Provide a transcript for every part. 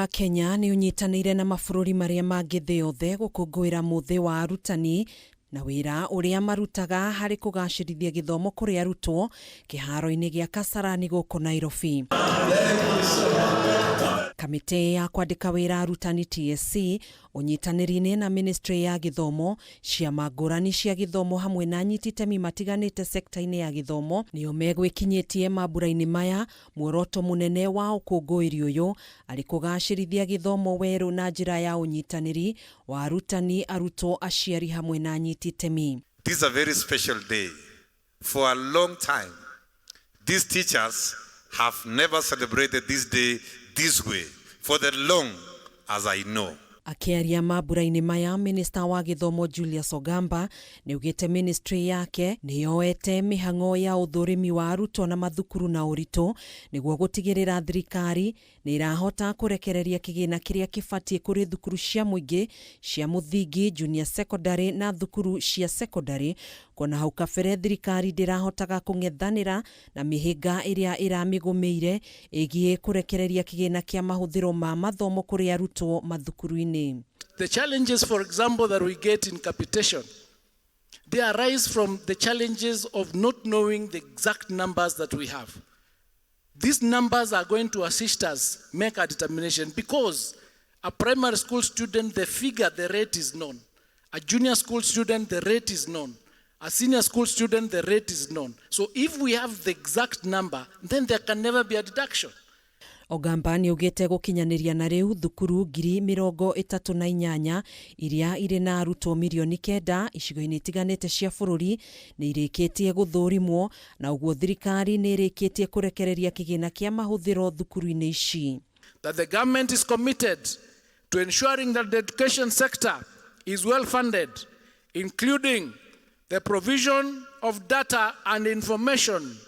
Kenya ni unyitanĩire na mabũrũri marĩa mangĩ thĩ yothe gũkũngũĩra mũthĩ wa arutani na wĩra ũrĩa marutaga harĩ kũgacĩrithia gĩthomo kũrĩ arutwo kĩharo-inĩ gĩa Kasarani gũkũ Nairobi. Kamĩtĩ ya kwandĩka wĩra arutani TSC ũnyitanĩri-inĩ na Ministry ya Gĩthomo, ciama ngũrani cia gĩthomo hamwe na anyiti itemi matiganĩte sekta-inĩ ya gĩthomo nĩo megwĩkinyĩtie mambura-inĩ maya, muoroto mũnene wa ũkũngũĩri ũyũ arĩ kũgacĩrithia gĩthomo werũ na njĩra ya ũnyitanĩri wa arutani, arutwo, aciari hamwe na anyiti itemi. This is a very special day. For a long time, these teachers have never celebrated this day this way for the long as I know. Akiaria mambura-inĩ maya, Minista wa Gĩthomo Julius OGAMBA nĩugĩte ministry yake nĩyoete mĩhang'o ya ũthũrimi wa arutwo na mathukuru na ũritũ nĩguo gũtigĩrĩra thirikari nĩirahota kũrekereria kĩgĩna kĩrĩa kĩbatiĩ kũrĩ thukuru cia mũingĩ cia mũthingi, junior secondary na thukuru cia secondary, kuona hau kabere thirikari ndĩrahotaga kũng'ethanĩra na mĩhĩnga ĩrĩa ĩramĩgũmĩire ĩgiĩ kũrekereria kĩgĩna kĩa mahũthĩro ma mathomo kũrĩ arutwo mathukuru-inĩ. The challenges, for example, that we get in capitation, they arise from the challenges of not knowing the exact numbers that we have. These numbers are going to assist us make a determination because a primary school student, the figure, the rate is known. A junior school student, the rate is known. A senior school student, the rate is known. So if we have the exact number, then there can never be a deduction. OGAMBA nĩugĩte gũkinyanĩria na rĩu thukuru 38,000 iria irĩ na arutwo milioni 9 icigo-inĩ itiganĩte cia bũrũri nĩirĩkĩtie gũthũrimwo na ũguo thirikari nĩirĩkĩtie kũrekereria kĩgĩna kĩa mahũthĩro thukuru-inĩ ici. That the government is committed to ensuring that the education sector is well funded, including the provision of data and information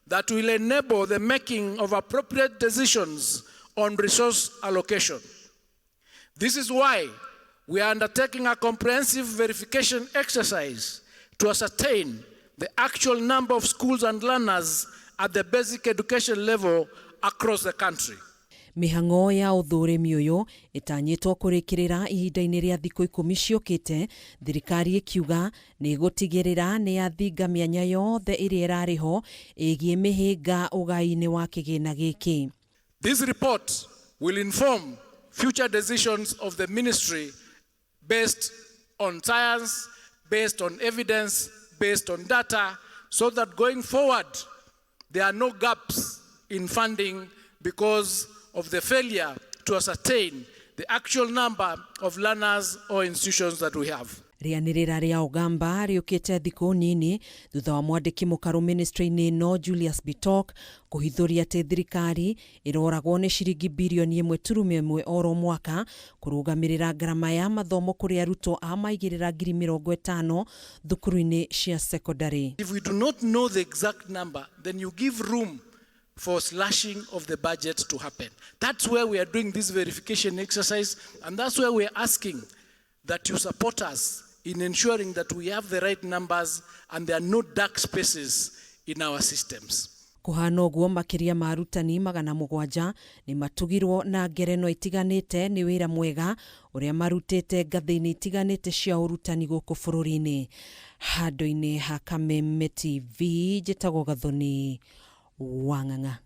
that will enable the making of appropriate decisions on resource allocation. This is why we are undertaking a comprehensive verification exercise to ascertain the actual number of schools and learners at the basic education level across the country. Mĩhang'o ya ũthũrimi ũyũ ĩtanyĩtwo kũrĩkĩrĩra ihinda-inĩ rĩa thikũ 10 ciũkĩte, thirikari ĩkiuga nĩ gũtigĩrĩra nĩ yathinga mĩanya yothe ĩrĩa ĩrarĩ ho ĩgiĩ mĩhĩnga ũgai-inĩ wa kĩgĩna gĩkĩ. This report will inform future decisions of the ministry based on science, based on evidence, based on data, so that going forward there are no gaps in funding because of the failure to ascertain the actual number of learners or institutions that we have. Rĩanĩrĩra rĩa OGAMBA rĩũkĩte thikũ nini thutha wa mwandĩki mũkaru ministry-inĩ no Julius kũhithũria atĩ thirikari ĩroragwo nĩ ciringi birioni 1.1 oro mwaka kũrũgamĩrĩra ngarama ya mathomo kũrĩ arutwo a maigĩrĩra 50,000 thukuru-inĩ cia secondary. If we do not know the exact number, then you give room for slashing of the budget to happen. That's where we are doing this verification exercise, and that's where we are asking that you support us in ensuring that we have the right numbers and there are no dark spaces in our systems. Kũhana ũguo makĩria ma arutani 700 nĩ matugirwo na ngerenwa itiganĩte nĩ wĩra mwega ũrĩa marutĩte ngathĩ-inĩ itiganĩte cia ũrutani gũkũ bũrũri-inĩ. Handũ-inĩ ha Kameme TV, njĩtagwo Gathoni Wang'ang'a.